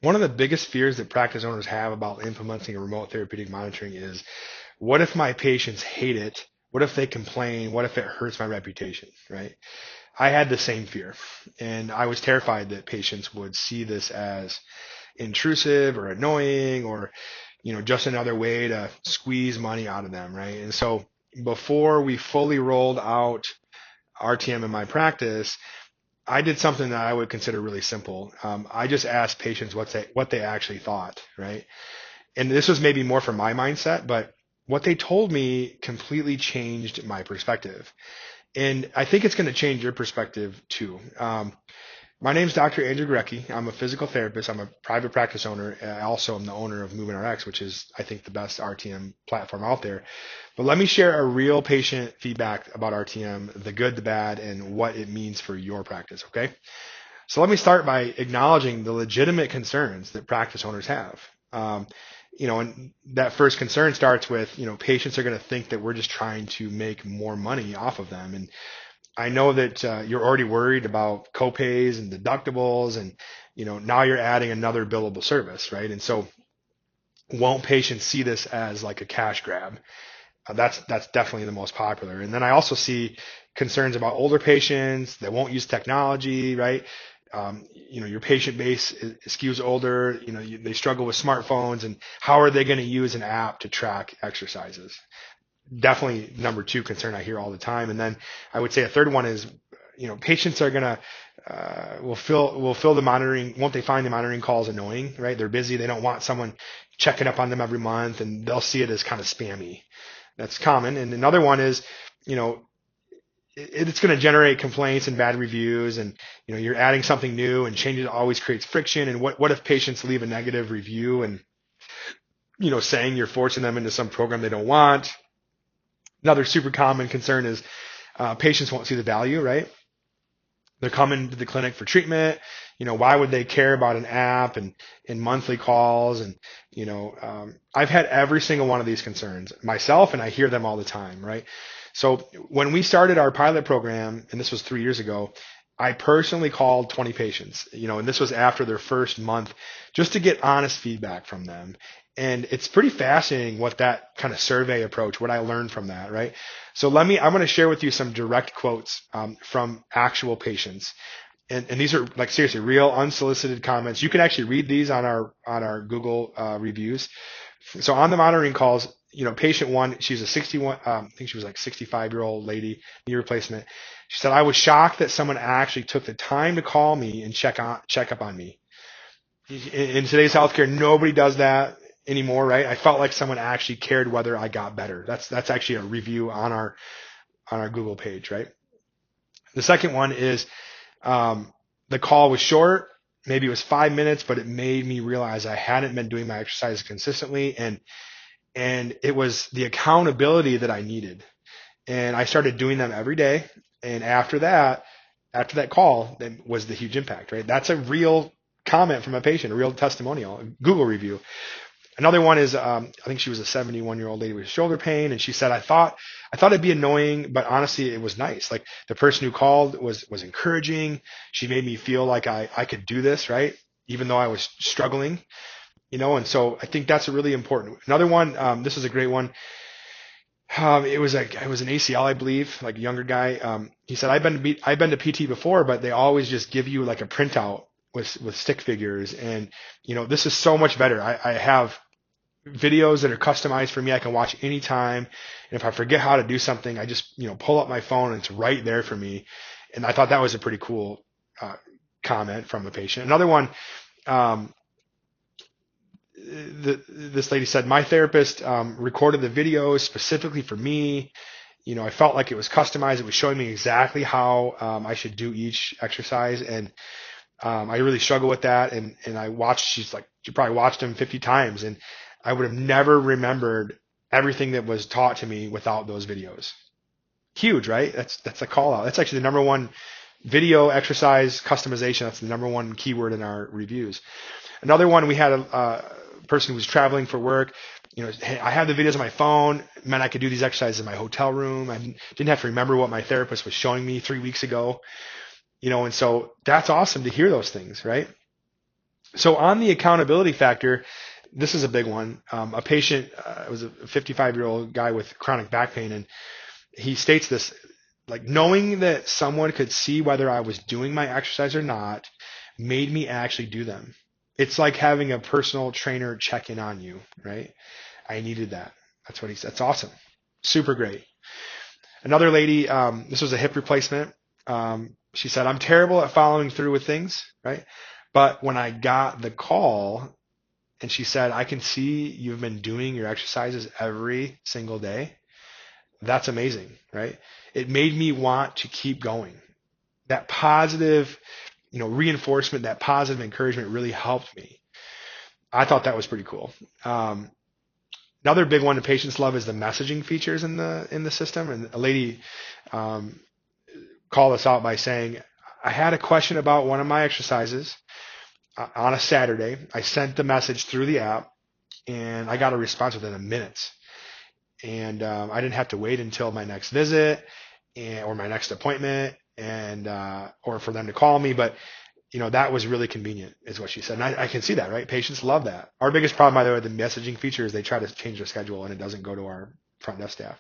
One of the biggest fears that practice owners have about implementing a remote therapeutic monitoring is, what if my patients hate it? What if they complain? What if it hurts my reputation, right? I had the same fear, and I was terrified that patients would see this as intrusive or annoying, or just another way to squeeze money out of them, right? And so before we fully rolled out RTM in my practice, I did something that I would consider really simple. I just asked patients what they actually thought, right? And this was maybe more from my mindset, but what they told me completely changed my perspective. And I think it's going to change your perspective too. My name is Dr. Andrew Grecki. I'm a physical therapist. I'm a private practice owner. I also am the owner of MovementRX, which is, I think, the best RTM platform out there. But let me share a real patient feedback about RTM, the good, the bad, and what it means for your practice, okay? So let me start by acknowledging the legitimate concerns that practice owners have. And that first concern starts with, patients are going to think that we're just trying to make more money off of them. And I know that you're already worried about copays and deductibles, and now you're adding another billable service, right? And so, won't patients see this as like a cash grab? That's definitely the most popular. And then I also see concerns about older patients that won't use technology, right? Your patient base skews older. They struggle with smartphones, and how are they going to use an app to track exercises? Definitely number two concern I hear all the time. And then I would say a third one is, patients are gonna will fill the monitoring. Won't they find the monitoring calls annoying? Right? They're busy. They don't want someone checking up on them every month, and they'll see it as kind of spammy. That's common. And another one is, it's going to generate complaints and bad reviews, and you're adding something new, and change it always creates friction. And what if patients leave a negative review and saying you're forcing them into some program they don't want? Another super common concern is patients won't see the value, right? They're coming to the clinic for treatment. Why would they care about an app and monthly calls? And, I've had every single one of these concerns myself, and I hear them all the time, right? So when we started our pilot program, and this was 3 years ago, I personally called 20 patients, and this was after their first month, just to get honest feedback from them. And it's pretty fascinating what that kind of survey approach, what I learned from that, right? So I'm going to share with you some direct quotes from actual patients. And these are like seriously real unsolicited comments. You can actually read these on our Google reviews. So on the monitoring calls, patient one, she's a 61, I think she was like 65-year-old lady, knee replacement. She said, I was shocked that someone actually took the time to call me and check up on me. In today's healthcare, nobody does that anymore, right? I felt like someone actually cared whether I got better. That's actually a review on our Google page, right? The second one is the call was short. Maybe it was 5 minutes, but it made me realize I hadn't been doing my exercise consistently, and it was the accountability that I needed. And I started doing them every day. And after that call, then was the huge impact, right? That's a real comment from a patient, a real testimonial, a Google review. Another one is, I think she was a 71-year-old lady with shoulder pain, and she said, I thought it'd be annoying, but honestly, it was nice. Like the person who called was encouraging. She made me feel like I could do this, right? Even though I was struggling, and so I think that's a really important. Another one, this is a great one. It was an ACL, I believe, like a younger guy. He said, I've been to PT before, but they always just give you like a printout with stick figures. And, this is so much better. I have videos that are customized for me. I can watch anytime. And if I forget how to do something, I just, pull up my phone and it's right there for me. And I thought that was a pretty cool comment from a patient. Another one, this lady said, my therapist recorded the videos specifically for me. I felt like it was customized. It was showing me exactly how I should do each exercise. And I really struggle with that. And I watched, she probably watched them 50 times. And I would have never remembered everything that was taught to me without those videos. Huge, right? That's a call out. That's actually the number one video exercise customization. That's the number one keyword in our reviews. Another one, we had a person who was traveling for work. Hey, I have the videos on my phone. Meant I could do these exercises in my hotel room. I didn't have to remember what my therapist was showing me 3 weeks ago. And so that's awesome to hear those things, right? So on the accountability factor, this is a big one. A patient, was a 55-year-old guy with chronic back pain, and he states this, like, knowing that someone could see whether I was doing my exercise or not made me actually do them. It's like having a personal trainer check in on you, right? I needed that. That's what he said. That's awesome. Super great. Another lady, this was a hip replacement. She said, I'm terrible at following through with things, right? But when I got the call and she said, I can see you've been doing your exercises every single day. That's amazing, right? It made me want to keep going. That positive, reinforcement, that positive encouragement really helped me. I thought that was pretty cool. Another big one that patients love is the messaging features in the system. And a lady called us out by saying, I had a question about one of my exercises on a Saturday. I sent the message through the app, and I got a response within a minute. And I didn't have to wait until my next visit or my next appointment, and or for them to call me. But that was really convenient, is what she said. And I can see that, right? Patients love that. Our biggest problem, by the way, with the messaging feature is they try to change their schedule and it doesn't go to our front desk staff.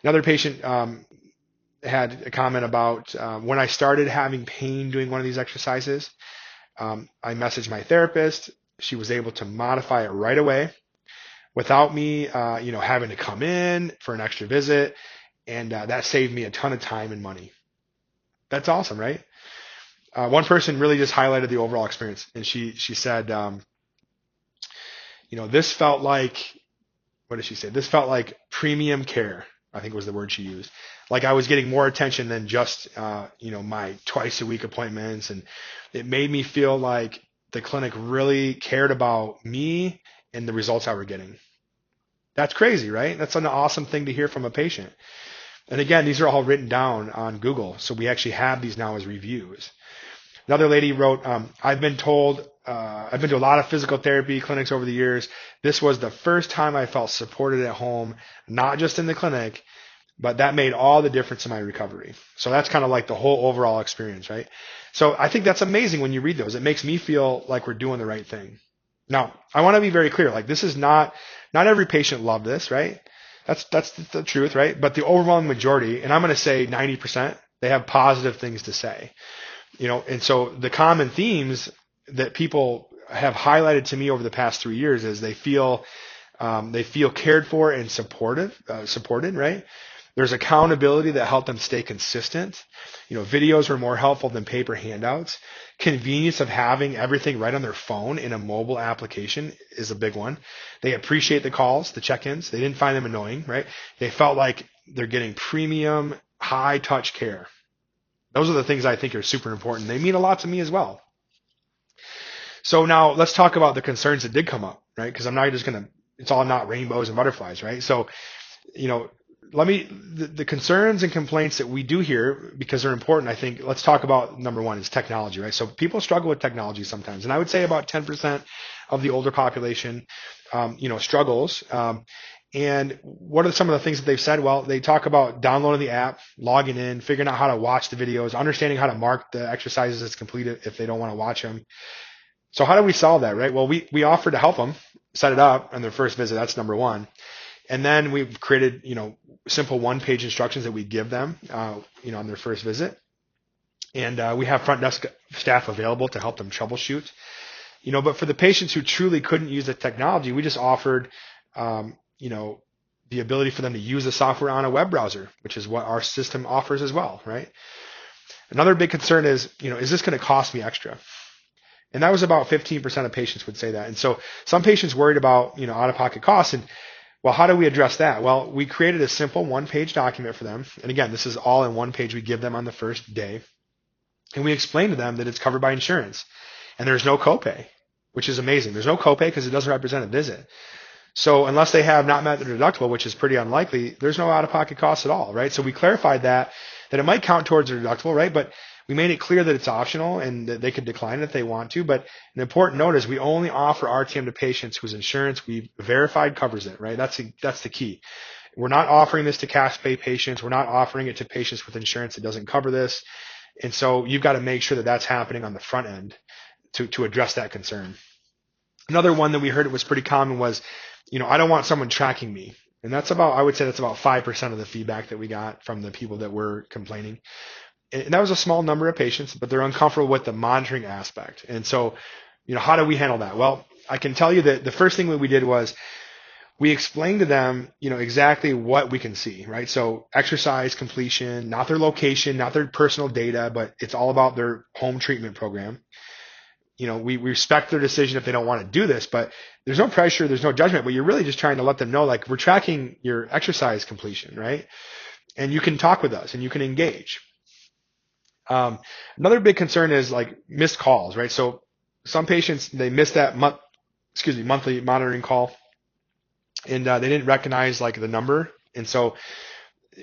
Another patient had a comment about when I started having pain doing one of these exercises, I messaged my therapist. She was able to modify it right away without me, having to come in for an extra visit. And that saved me a ton of time and money. That's awesome, right? One person really just highlighted the overall experience, and she said, this felt like, what did she say? This felt like premium care, I think was the word she used. Like I was getting more attention than just, my twice a week appointments. And it made me feel like the clinic really cared about me and the results I were getting. That's crazy, right? That's an awesome thing to hear from a patient. And again, these are all written down on Google. So we actually have these now as reviews. Another lady wrote, I've been to a lot of physical therapy clinics over the years. This was the first time I felt supported at home, not just in the clinic, but that made all the difference in my recovery. So that's kind of like the whole overall experience, right? So I think that's amazing when you read those. It makes me feel like we're doing the right thing. Now, I want to be very clear. Like, this is not every patient loved this, right? That's the truth, right? But the overwhelming majority, and I'm going to say 90%, they have positive things to say. And so the common themes that people have highlighted to me over the past 3 years is they feel cared for and supported, right? There's accountability that helped them stay consistent. Videos were more helpful than paper handouts. Convenience of having everything right on their phone in a mobile application is a big one. They appreciate the calls, the check-ins. They didn't find them annoying, right? They felt like they're getting premium, high-touch care. Those are the things I think are super important. They mean a lot to me as well. So now let's talk about the concerns that did come up, right? Because I'm not just it's all not rainbows and butterflies, right? So, the concerns and complaints that we do hear, because they're important, I think, let's talk about number one is technology, right? So people struggle with technology sometimes. And I would say about 10% of the older population, struggles. And what are some of the things that they've said? Well, they talk about downloading the app, logging in, figuring out how to watch the videos, understanding how to mark the exercises as completed if they don't want to watch them. So how do we solve that, right? Well, we offer to help them set it up on their first visit. That's number one. And then we've created, simple one-page instructions that we give them, on their first visit. And we have front desk staff available to help them troubleshoot. But for the patients who truly couldn't use the technology, we just offered, the ability for them to use the software on a web browser, which is what our system offers as well, right? Another big concern is this going to cost me extra? And that was about 15% of patients would say that. And so some patients worried about, out-of-pocket costs. And well, how do we address that? Well, we created a simple one-page document for them. And again, this is all in one page we give them on the first day. And we explain to them that it's covered by insurance and there's no copay, which is amazing. There's no copay because it doesn't represent a visit. So unless they have not met their deductible, which is pretty unlikely, there's no out-of-pocket costs at all, right? So we clarified that it might count towards their deductible, right? But we made it clear that it's optional and that they could decline it if they want to. But an important note is we only offer RTM to patients whose insurance we've verified covers it, right? That's the key. We're not offering this to cash pay patients. We're not offering it to patients with insurance that doesn't cover this. And so you've got to make sure that that's happening on the front end to address that concern. Another one that we heard it was pretty common was, I don't want someone tracking me. And I would say that's about 5% of the feedback that we got from the people that were complaining. And that was a small number of patients, but they're uncomfortable with the monitoring aspect. And so, how do we handle that? Well, I can tell you that the first thing that we did was we explained to them, exactly what we can see, right? So exercise completion, not their location, not their personal data, but it's all about their home treatment program. We respect their decision if they don't want to do this, but there's no pressure, there's no judgment, but you're really just trying to let them know, like, we're tracking your exercise completion, right? And you can talk with us and you can engage. Another big concern is like missed calls, right? So some patients, they missed that monthly monitoring call, and they didn't recognize like the number. And so,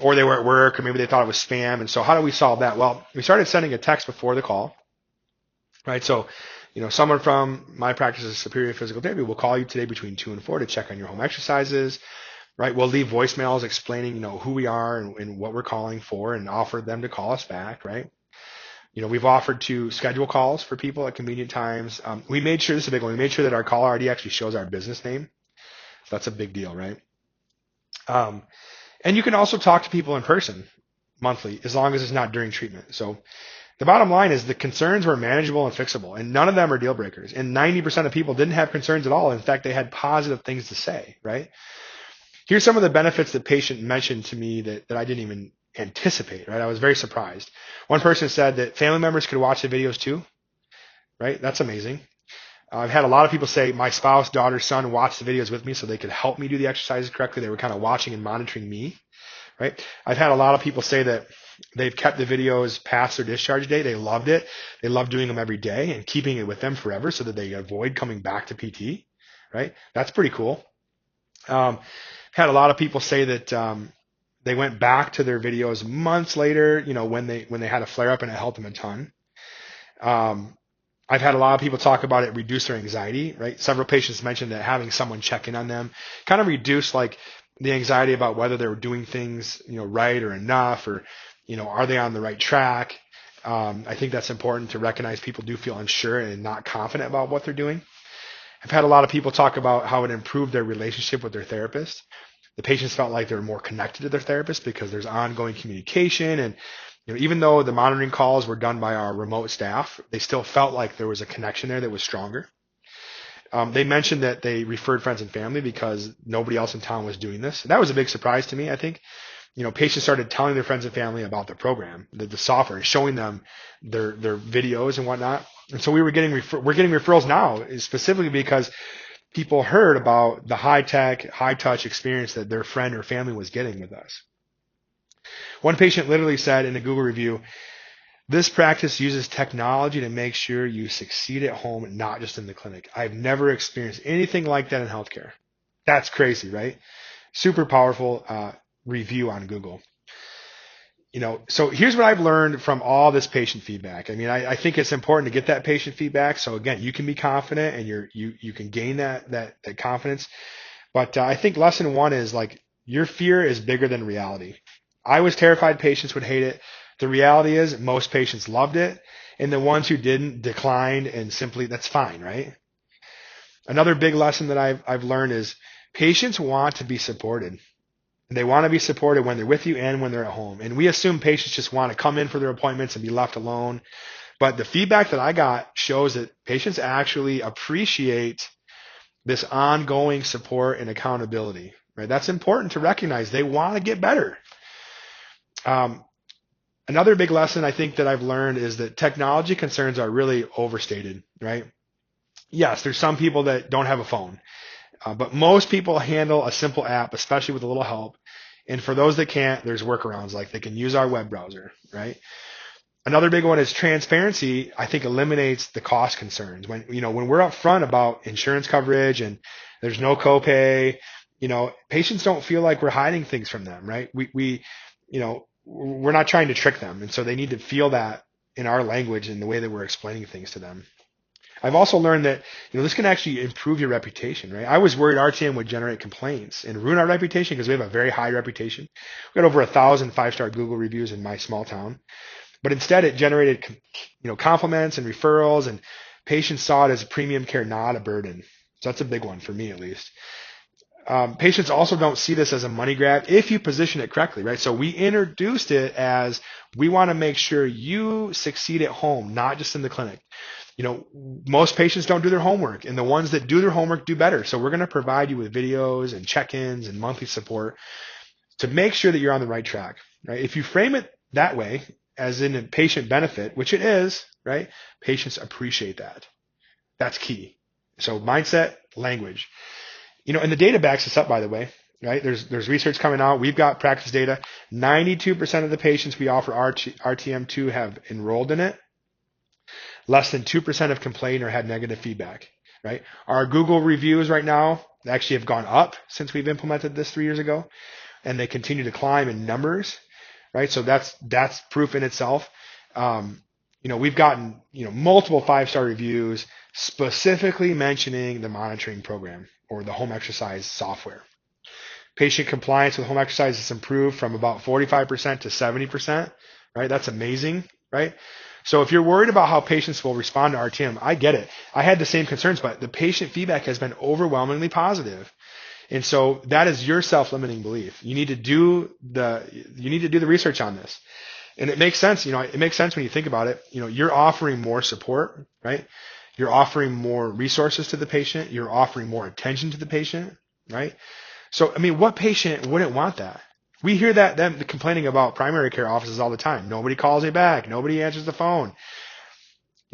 or they were at work, or maybe they thought it was spam. And so how do we solve that? Well, we started sending a text before the call, right? So, someone from my practice of Superior Physical Therapy will call you today between 2 and 4 to check on your home exercises, right? We'll leave voicemails explaining, who we are and what we're calling for, and offer them to call us back, right? We've offered to schedule calls for people at convenient times. We made sure, this is a big one, we made sure that our caller ID actually shows our business name. So that's a big deal, right? And you can also talk to people in person monthly, as long as it's not during treatment. So the bottom line is the concerns were manageable and fixable, and none of them are deal breakers. And 90% of people didn't have concerns at all. In fact, they had positive things to say, right? Here's some of the benefits that patient mentioned to me that I didn't even anticipate, right? I was very surprised. One person said that family members could watch the videos too, right? That's amazing. I've had a lot of people say my spouse, daughter, son watched the videos with me so they could help me do the exercises correctly. They were kind of watching and monitoring me, right? I've had a lot of people say that they've kept the videos past their discharge date. They loved it. They love doing them every day and keeping it with them forever so that they avoid coming back to PT, right? That's pretty cool. Had a lot of people say that they went back to their videos months later, when they had a flare up, and it helped them a ton. I've had a lot of people talk about it reduced their anxiety, right? Several patients mentioned that having someone check in on them kind of reduced like the anxiety about whether they were doing things, right or enough, or, are they on the right track? I think that's important to recognize people do feel unsure and not confident about what they're doing. I've had a lot of people talk about how it improved their relationship with their therapist. The patients felt like they were more connected to their therapist because there's ongoing communication, and even though the monitoring calls were done by our remote staff, they still felt like there was a connection there that was stronger. They mentioned that they referred friends and family because nobody else in town was doing this. And that was a big surprise to me. I think, patients started telling their friends and family about the program, the software, and showing them their videos and whatnot. And so we're getting referrals now, specifically because people heard about the high-tech, high-touch experience that their friend or family was getting with us. One patient literally said in a Google review, "This practice uses technology to make sure you succeed at home, not just in the clinic. I've never experienced anything like that in healthcare." That's crazy, right? Super powerful review on Google. So here's what I've learned from all this patient feedback. I mean, I think it's important to get that patient feedback. So again, you can be confident and you can gain that confidence. But I think lesson one is like your fear is bigger than reality. I was terrified patients would hate it. The reality is most patients loved it, and the ones who didn't declined, and simply that's fine, right? Another big lesson that I've learned is patients want to be supported. They want to be supported when they're with you and when they're at home. And we assume patients just want to come in for their appointments and be left alone. But the feedback that I got shows that patients actually appreciate this ongoing support and accountability, right? That's important to recognize. They want to get better. Another big lesson I think that I've learned is that technology concerns are really overstated, right? Yes, there's some people that don't have a phone, but most people handle a simple app, especially with a little help. And for those that can't, there's workarounds, like they can use our web browser, right? Another big one is transparency. I think eliminates the cost concerns. When we're upfront about insurance coverage and there's no copay, patients don't feel like we're hiding things from them, right? We're not trying to trick them. And so they need to feel that in our language and the way that we're explaining things to them. I've also learned that, this can actually improve your reputation, right? I was worried RTM would generate complaints and ruin our reputation because we have a very high reputation. We got over 1,000 5-star Google reviews in my small town, but instead it generated, compliments and referrals, and Patients saw it as a premium care, not a burden. So that's a big one for me, at least. Patients also don't see this as a money grab if you position it correctly, right? So we introduced it as we want to make sure you succeed at home, not just in the clinic. Most patients don't do their homework, and the ones that do their homework do better. So we're going to provide you with videos and check-ins and monthly support to make sure that you're on the right track, right? If you frame it that way, as in a patient benefit, which it is, right? Patients appreciate that. That's key. So mindset, language. And the data backs this up, by the way, right? There's research coming out. We've got practice data. 92% of the patients we offer RTM to have enrolled in it. Less than 2% have complained or had negative feedback, right? Our Google reviews right now actually have gone up since we've implemented this 3 years ago, and they continue to climb in numbers, right? So that's proof in itself. We've gotten, multiple 5-star reviews specifically mentioning the monitoring program or the home exercise software. Patient compliance with home exercise has improved from about 45% to 70%, right? That's amazing, right? So if you're worried about how patients will respond to RTM, I get it. I had the same concerns, but the patient feedback has been overwhelmingly positive. And so that is your self-limiting belief. You need to do the research on this. And it makes sense, it makes sense when you think about it. You're offering more support, right? You're offering more resources to the patient. You're offering more attention to the patient, right? So, what patient wouldn't want that? We hear them complaining about primary care offices all the time. Nobody calls me back. Nobody answers the phone.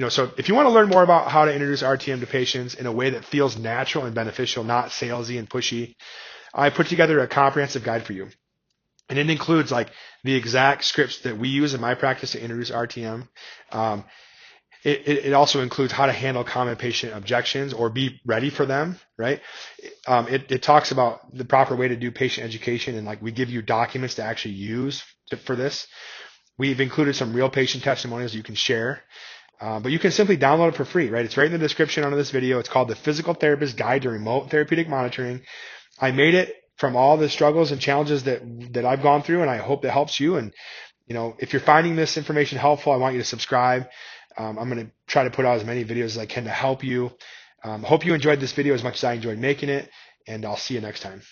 So if you want to learn more about how to introduce RTM to patients in a way that feels natural and beneficial, not salesy and pushy, I put together a comprehensive guide for you. And it includes like the exact scripts that we use in my practice to introduce RTM. It also includes how to handle common patient objections or be ready for them, right? It talks about the proper way to do patient education, and like we give you documents to actually use for this. We've included some real patient testimonials you can share, but you can simply download it for free, right? It's right in the description under this video. It's called the Physical Therapist Guide to Remote Therapeutic Monitoring. I made it from all the struggles and challenges that I've gone through, and I hope that helps you. And if you're finding this information helpful, I want you to subscribe. I'm going to try to put out as many videos as I can to help you. Hope you enjoyed this video as much as I enjoyed making it, and I'll see you next time.